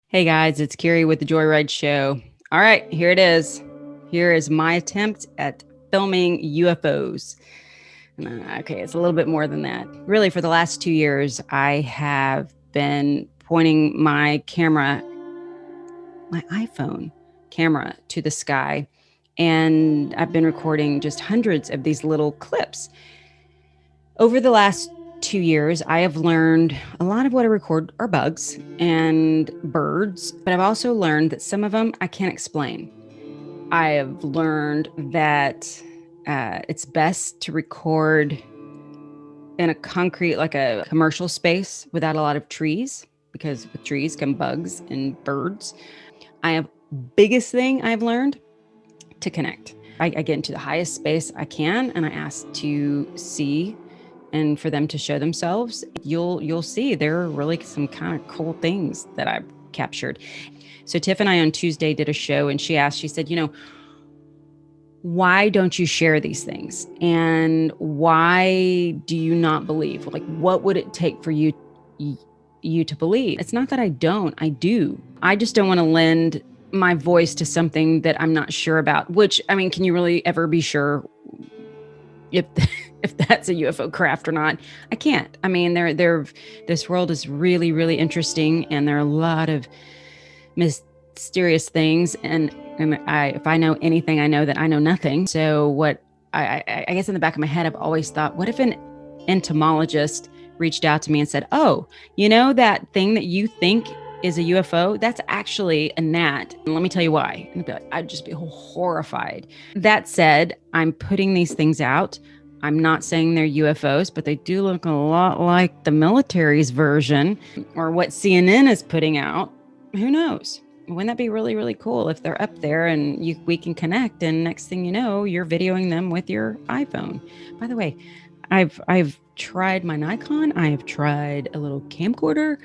Hey guys, it's Kerry with the Joyride Show. All right, here it is. Here is my attempt at filming UFOs. Okay, it's a little bit more than that. Really, for the last 2 years, I have been pointing my camera, my iPhone camera, to the sky. And I've been recording just hundreds of these little clips. Over the last 2 years, I have learned a lot of what I record are bugs and birds, but I've also learned that some of them I can't explain. I have learned that it's best to record in a concrete, like a commercial space without a lot of trees, because with trees come bugs and birds. Biggest thing I've learned, to connect. I get into the highest space I can, and I ask to see and for them to show themselves. You'll see there are really some kind of cool things that I've captured. So Tiff and I on Tuesday did a show, and she said, why don't you share these things? And why do you not believe? Like, what would it take for you to believe? It's not that I don't, I do. I just don't want to lend my voice to something that I'm not sure about, which, I mean, can you really ever be sure if that's a UFO craft or not? I can't. I mean, this world is really, really interesting, and there are a lot of mysterious things. And if I know anything, I know that I know nothing. So what I guess in the back of my head, I've always thought, what if an entomologist reached out to me and said, "Oh, that thing that you think is a UFO, that's actually a gnat. And let me tell you why." And I'd just be horrified. That said, I'm putting these things out. I'm not saying they're UFOs, but they do look a lot like the military's version, or what CNN is putting out. Who knows? Wouldn't that be really, really cool if they're up there and we can connect, and next thing you know, you're videoing them with your iPhone. By the way, I've tried my Nikon. I have tried a little camcorder.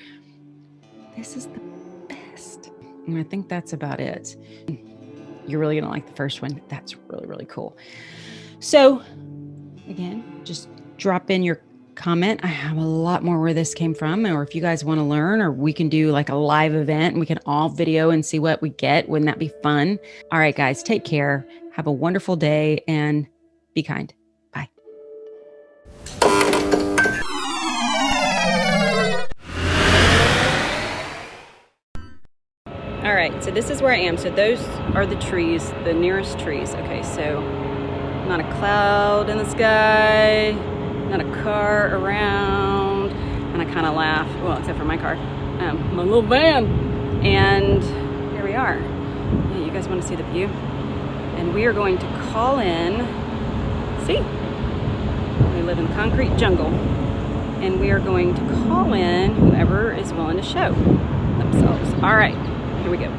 This is the best. And I think that's about it. You're really going to like the first one. That's really, really cool. So again, just drop in your comment. I have a lot more where this came from, or if you guys want to learn, or we can do like a live event and we can all video and see what we get. Wouldn't that be fun? All right, guys, take care. Have a wonderful day and be kind. Bye. All right, so this is where I am. So those are the trees, the nearest trees. Okay, so not a cloud in the sky, not a car around, and I kind of laugh, well, except for my car, my little van, and here we are. Yeah, you guys want to see the view? And we are going to call in, see, we live in the concrete jungle, and we are going to call in whoever is willing to show themselves. All right, here we go.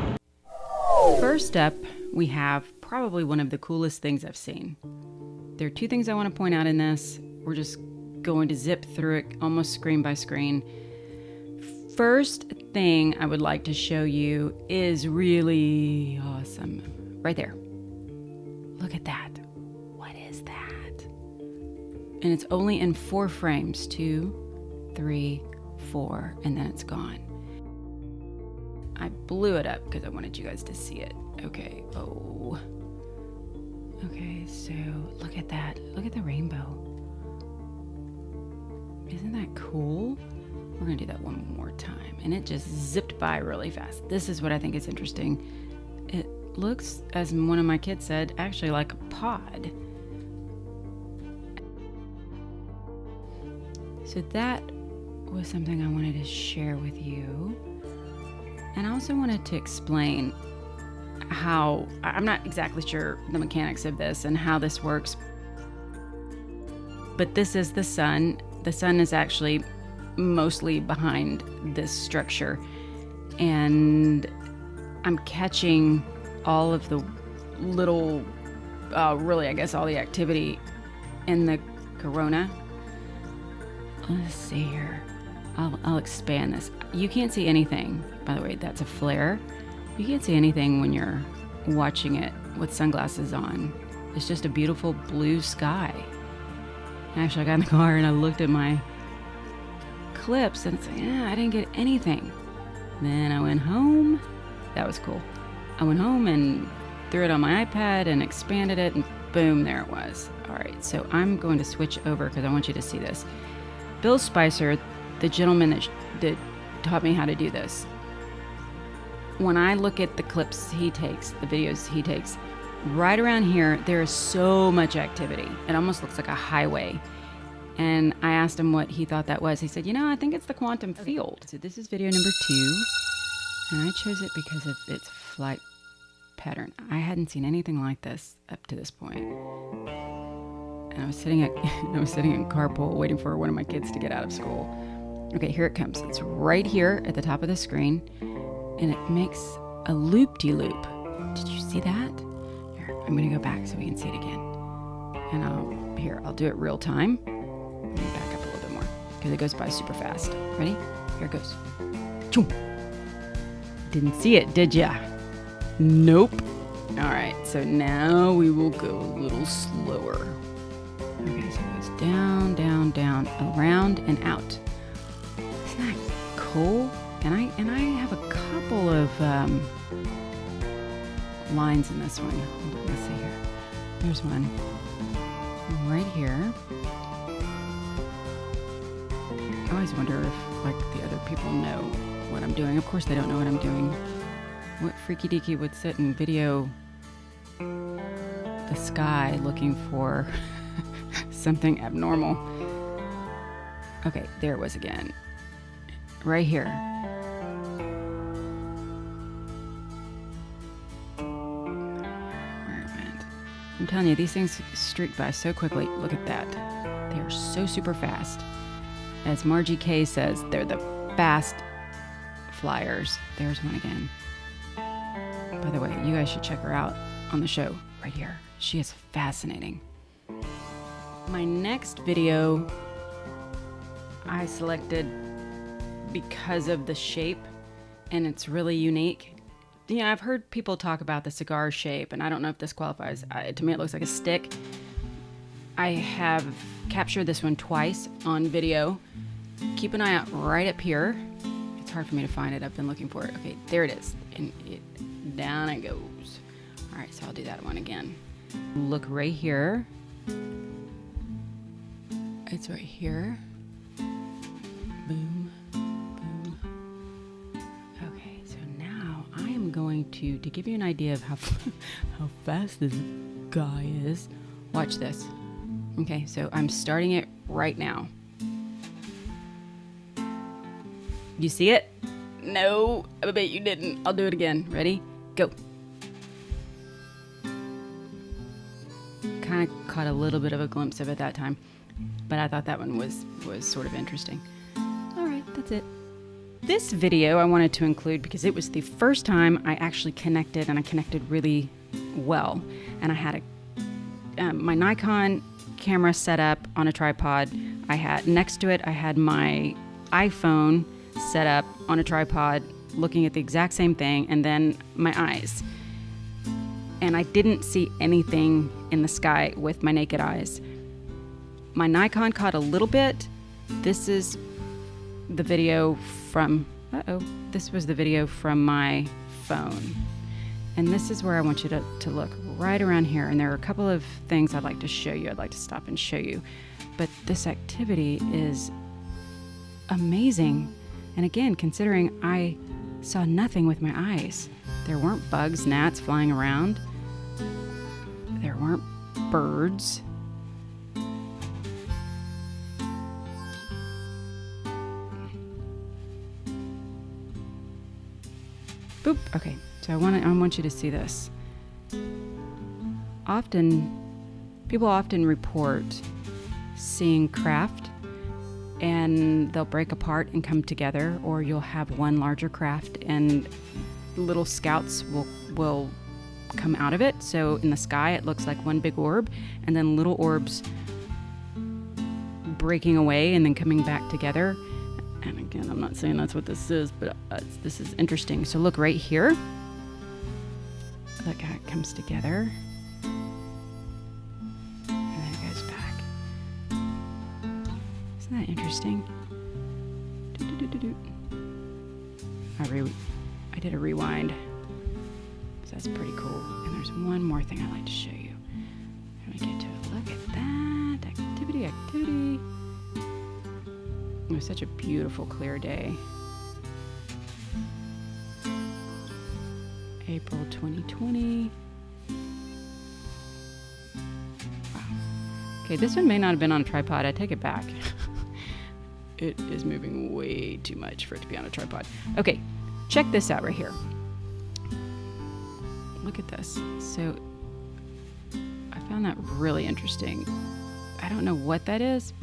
First up, we have probably one of the coolest things I've seen. There are two things I want to point out in this. We're just going to zip through it almost screen by screen. First thing I would like to show you is really awesome. Right there. Look at that. What is that? And it's only in 4 frames. 2, 3, 4, and then it's gone. I blew it up because I wanted you guys to see it. Okay. Oh. Okay, so look at that. Look at the rainbow. Isn't that cool? We're going to do that one more time. And it just zipped by really fast. This is what I think is interesting. It looks, as one of my kids said, actually like a pod. So that was something I wanted to share with you. And I also wanted to explain how, I'm not exactly sure the mechanics of this and how this works, but this is the sun. The sun is actually mostly behind this structure, and I'm catching all of the little, really, I guess all the activity in the corona. Let's see here. I'll expand this. You can't see anything, by the way, that's a flare. You can't see anything when you're watching it with sunglasses on. It's just a beautiful blue sky. Actually, I got in the car and I looked at my clips and it's like, I didn't get anything. Then I went home That was cool. I went home and threw it on my iPad and expanded it, and boom, there it was. All right, so I'm going to switch over because I want you to see this. Bill Spicer, the gentleman that taught me how to do this, when I look at the clips he takes, the videos he takes, right around here, there is so much activity. It almost looks like a highway. And I asked him what he thought that was. He said, I think it's the quantum field. So this is video number 2. And I chose it because of its flight pattern. I hadn't seen anything like this up to this point. And I was sitting in carpool waiting for one of my kids to get out of school. Okay, here it comes. It's right here at the top of the screen. And it makes a loop-de-loop. Did you see that? Here, I'm going to go back so we can see it again. And I'll do it real time. Let me back up a little bit more because it goes by super fast. Ready? Here it goes. Choom. Didn't see it, did ya? Nope. All right, so now we will go a little slower. Okay, so it goes down, down, down, around, and out. Isn't that cool? And I have a couple of lines in this one. Hold on, let's see here. There's one right here. I always wonder if the other people know what I'm doing. Of course they don't know what I'm doing. What freaky deaky would sit and video the sky looking for something abnormal? Okay, there it was again. Right here. Where it went. I'm telling you, these things streak by so quickly. Look at that. They are so super fast. As Margie K says, they're the fast flyers. There's one again. By the way, you guys should check her out on the show right here. She is fascinating. My next video I selected because of the shape, and it's really unique. I've heard people talk about the cigar shape, and I don't know if this qualifies. To me, it looks like a stick. I have captured this one twice on video. Keep an eye out right up here. It's hard for me to find it. I've been looking for it. Okay, there it is. And down it goes. All right, so I'll do that one again. Look right here. It's right here. Boom, boom. Okay, so now I am going to give you an idea of how fast this guy is. Watch this. Okay, so I'm starting it right now. You see it? No, I bet you didn't. I'll do it again. Ready? Go. Kind of caught a little bit of a glimpse of it that time, but I thought that one was sort of interesting. All right, that's it. This video I wanted to include because it was the first time I actually connected, and I connected really well. And I had my Nikon camera set up on a tripod. I had next to it, I had my iPhone set up on a tripod looking at the exact same thing, and then my eyes. And I didn't see anything in the sky with my naked eyes. My Nikon caught a little bit. This is the video from, this was the video from my phone. And this is where I want you to look, right around here. And there are a couple of things I'd like to show you. I'd like to stop and show you. But this activity is amazing. And again, considering I saw nothing with my eyes. There weren't bugs, gnats flying around. There weren't birds. Boop. Okay, so I want you to see this. People often report seeing craft, and they'll break apart and come together, or you'll have one larger craft and little scouts will come out of it. So in the sky it looks like one big orb, and then little orbs breaking away and then coming back together. And again, I'm not saying that's what this is, but this is interesting. So look right here. Look how it comes together. And then it goes back. Isn't that interesting? I did a rewind. So that's pretty cool. And there's one more thing I'd like to show you. Let me get to it. Look at that. Activity. It was such a beautiful, clear day. April 2020. Wow. Okay, this one may not have been on a tripod. I take it back. It is moving way too much for it to be on a tripod. Okay, check this out right here. Look at this. So I found that really interesting. I don't know what that is,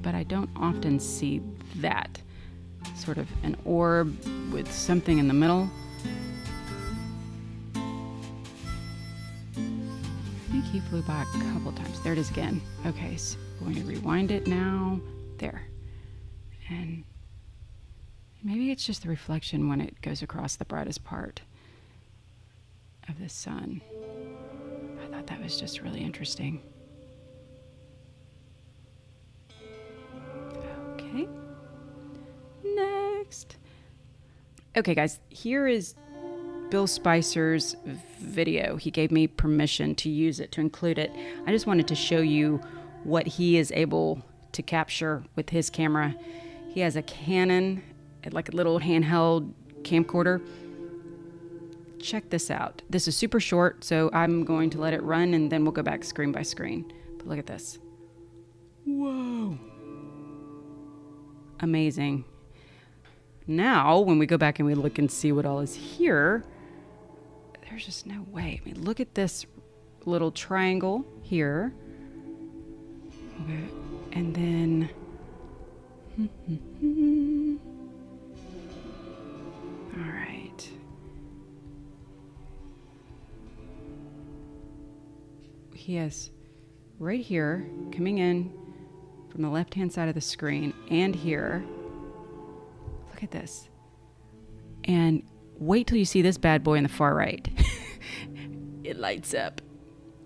but I don't often see that. Sort of an orb with something in the middle. I think he flew by a couple times. There it is again. Okay, so I'm going to rewind it now. There. And maybe it's just the reflection when it goes across the brightest part of the sun. I thought that was just really interesting. Okay. Next. Okay, guys, here is Bill Spicer's video. He gave me permission to use it, to include it. I just wanted to show you what he is able to capture with his camera. He has a Canon, like a little handheld camcorder. Check this out. This is super short, so I'm going to let it run and then we'll go back screen by screen. But look at this. Whoa. Amazing. Now, when we go back and we look and see what all is here, there's just no way. I mean, look at this little triangle here. Okay. And then all right. He has right here coming in from the left-hand side of the screen and here. Look at this. And wait till you see this bad boy in the far right. It lights up.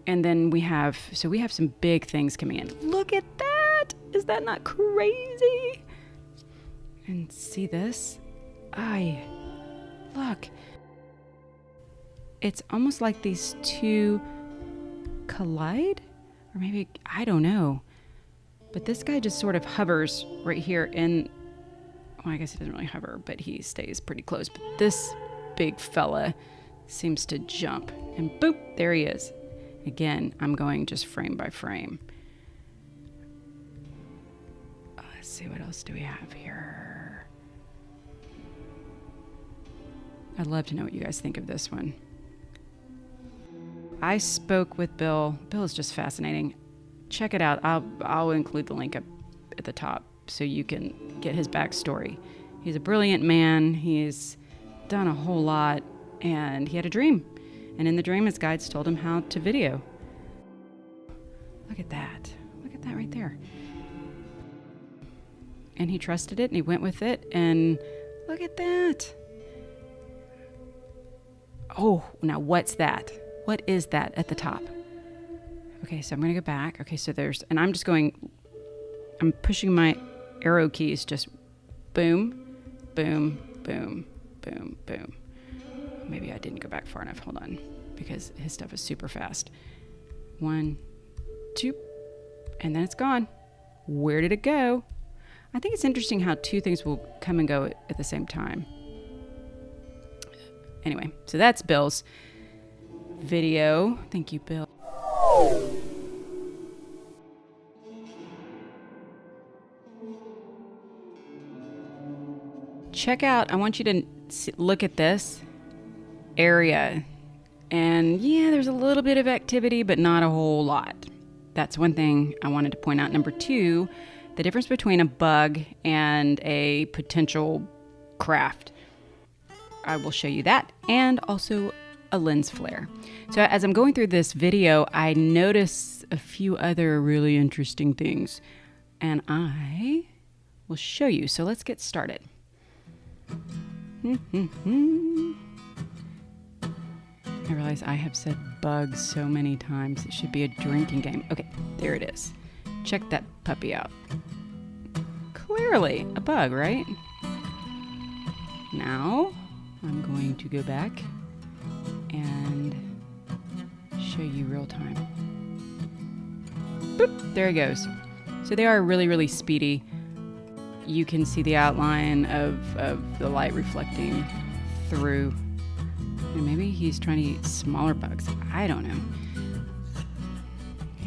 And then we have some big things coming in. Look at that. Is that not crazy? And see this? Look. It's almost like these two collide? Or maybe, I don't know. But this guy just sort of hovers right here in, well, I guess he doesn't really hover, but he stays pretty close. But this big fella seems to jump. And boop, there he is. Again, I'm going just frame by frame. Let's see, what else do we have here? I'd love to know what you guys think of this one. I spoke with Bill. Bill is just fascinating. Check it out. I'll include the link up at the top so you can get his backstory. He's a brilliant man. He's done a whole lot, and he had a dream. And in the dream, his guides told him how to video. Look at that. Look at that right there. And he trusted it, and he went with it, and look at that. Oh, now what's that? What is that at the top? Okay, so I'm going to go back. Okay, so and I'm pushing my arrow keys, just boom, boom, boom, boom, boom. Maybe I didn't go back far enough. Hold on, because his stuff is super fast. 1, 2, and then it's gone. Where did it go? I think it's interesting how two things will come and go at the same time. Anyway, so that's Bill's video. Thank you, Bill. Check out, I want you to look at this area. And yeah, there's a little bit of activity, but not a whole lot. That's one thing I wanted to point out. Number 2, the difference between a bug and a potential craft. I will show you that, and also a lens flare. So as I'm going through this video, I notice a few other really interesting things, and I will show you. So let's get started. I realize I have said bugs so many times. It should be a drinking game. Okay, there it is. Check that puppy out. Clearly a bug, right? Now I'm going to go back and show you real time. Boop, there it goes. So they are really, really speedy. You can see the outline of the light reflecting through. And maybe he's trying to eat smaller bugs. I don't know.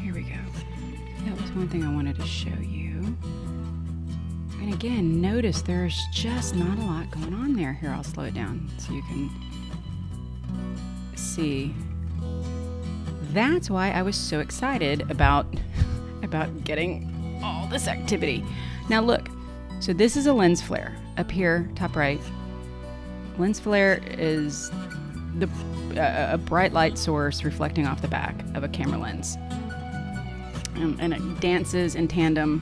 Here we go. That was one thing I wanted to show you. And again, notice there's just not a lot going on there. Here, I'll slow it down so you can see. That's why I was so excited about getting all this activity. Now look, so this is a lens flare up here, top right. Lens flare is a bright light source reflecting off the back of a camera lens. And it dances in tandem,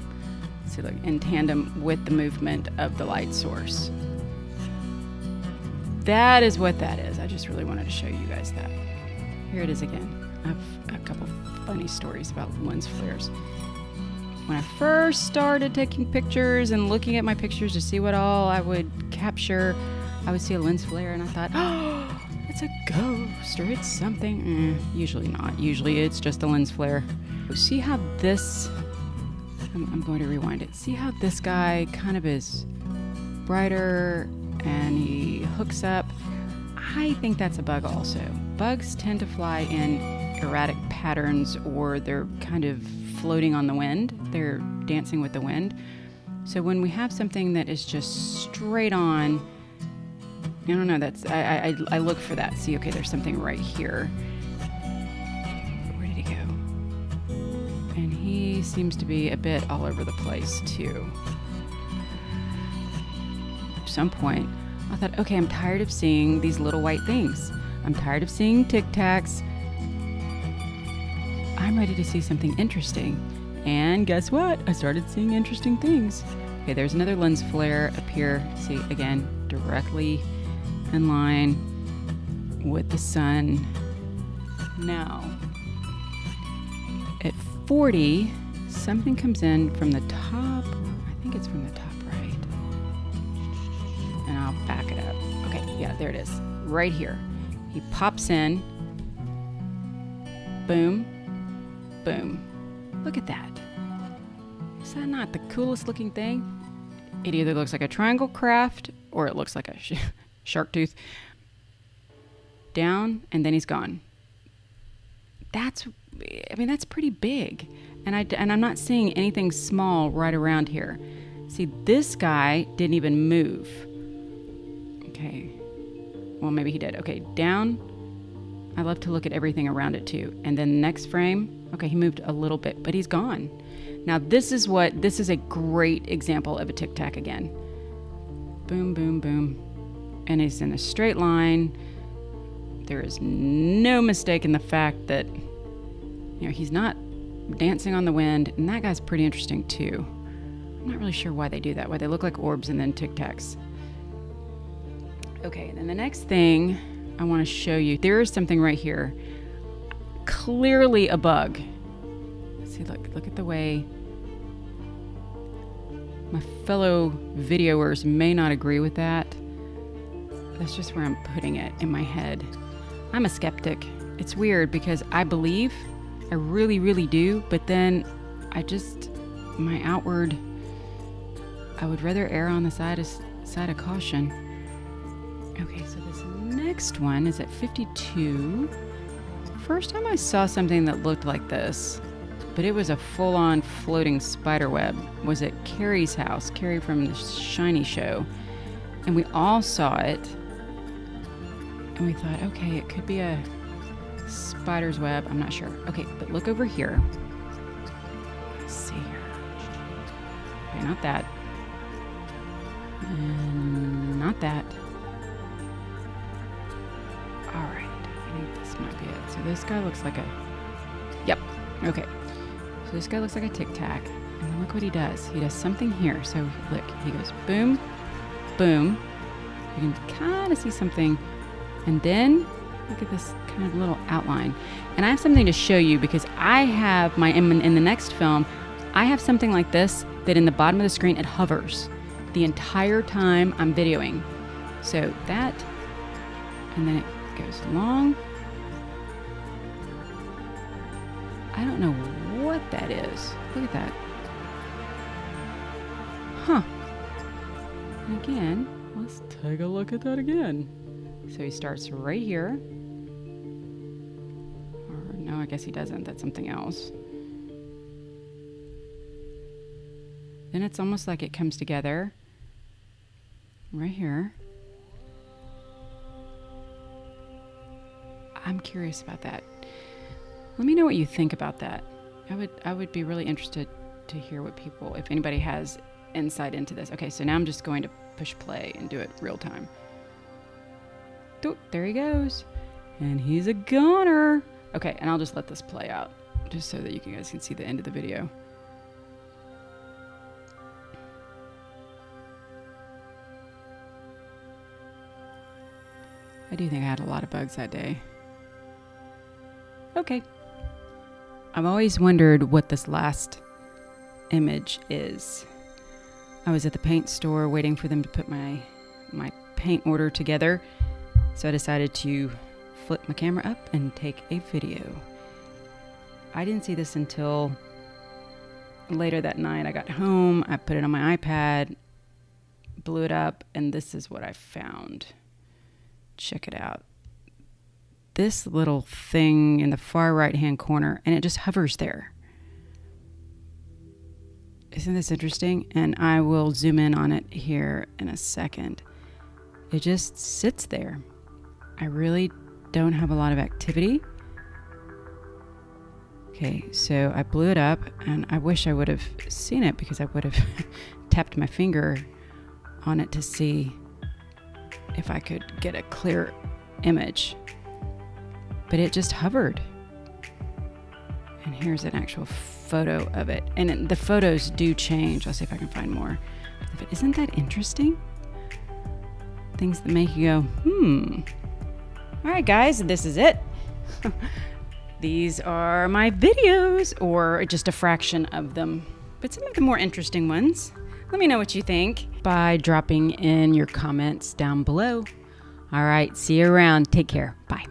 see, look, in tandem with the movement of the light source. That is what that is. I just really wanted to show you guys that. Here it is again. I have a couple funny stories about lens flares. When I first started taking pictures and looking at my pictures to see what all I would capture, I would see a lens flare and I thought, oh, it's a ghost or it's something. Usually not. Usually it's just a lens flare. See how this, I'm going to rewind it. See how this guy kind of is brighter and he hooks up. I think that's a bug also. Bugs tend to fly in erratic patterns, or they're kind of floating on the wind. They're dancing with the wind. So when we have something that is just straight on, I don't know, that's I look for that. See, okay, there's something right here. Where did he go? And he seems to be a bit all over the place too. At some point, I thought, okay, I'm tired of seeing these little white things. I'm tired of seeing Tic Tacs. I'm ready to see something interesting. And guess what? I started seeing interesting things. Okay, there's another lens flare up here. See, again, directly in line with the sun. Now, at 40, something comes in from the top. I think it's from the top right. And I'll back it up. Okay, yeah, there it is. Right here. He pops in. Boom. Boom. Look at that. Is that not the coolest looking thing? It either looks like a triangle craft or it looks like a shark tooth. Down, and then he's gone. That's pretty big. And I'm not seeing anything small right around here. See, this guy didn't even move. Okay. Well, maybe he did. Okay, down. I love to look at everything around it too. And then next frame, okay, he moved a little bit, but he's gone. Now this is a great example of a Tic Tac again. Boom, boom, boom. And he's in a straight line. There is no mistake in the fact that, he's not dancing on the wind. And that guy's pretty interesting too. I'm not really sure why they do that, why they look like orbs and then Tic Tacs. Okay, then the next thing I want to show you, there is something right here. Clearly a bug. See, look at the way my fellow videoers may not agree with that. That's just where I'm putting it in my head. I'm a skeptic. It's weird because I believe, I really, really do, but then I would rather err on the side of caution. Okay, so this next one is at 52. First time I saw something that looked like this, but it was a full-on floating spider web, was at Kerry's house, Kerry from the Shiny Show. And we all saw it, and we thought, okay, it could be a spider's web. I'm not sure. Okay, but look over here. Let's see here. Okay, not that. And not that. All right, I think this might be it. So this guy looks like yep, okay. So this guy looks like a Tic Tac, and then look what he does. He does something here. So look, he goes boom, boom. You can kind of see something, and then look at this kind of little outline. And I have something to show you because I have in the next film, I have something like this that in the bottom of the screen, it hovers the entire time I'm videoing. So that, and then it goes along. I don't know what that is. Look at that. Huh. And again, let's take a look at that again. So he starts right here. Or no, I guess he doesn't. That's something else. Then it's almost like it comes together right here. I'm curious about that. Let me know what you think about that. I would be really interested to hear what people, if anybody has insight into this. Okay, so now I'm just going to push play and do it real time. Oh, there he goes. And he's a goner. Okay, and I'll just let this play out just so that you guys can see the end of the video. I do think I had a lot of bugs that day. Okay. I've always wondered what this last image is. I was at the paint store waiting for them to put my paint order together, so I decided to flip my camera up and take a video. I didn't see this until later that night. I got home, I put it on my iPad, blew it up, and this is what I found. Check it out. This little thing in the far right hand corner, and it just hovers there. Isn't this interesting? And I will zoom in on it here in a second. It just sits there. I really don't have a lot of activity. Okay, so I blew it up, and I wish I would have seen it because I would have tapped my finger on it to see if I could get a clear image. But it just hovered. And here's an actual photo of it. And the photos do change. I'll see if I can find more. But isn't that interesting? Things that make you go, All right, guys, this is it. These are my videos, or just a fraction of them, but some of the more interesting ones. Let me know what you think by dropping in your comments down below. All right, see you around. Take care. Bye.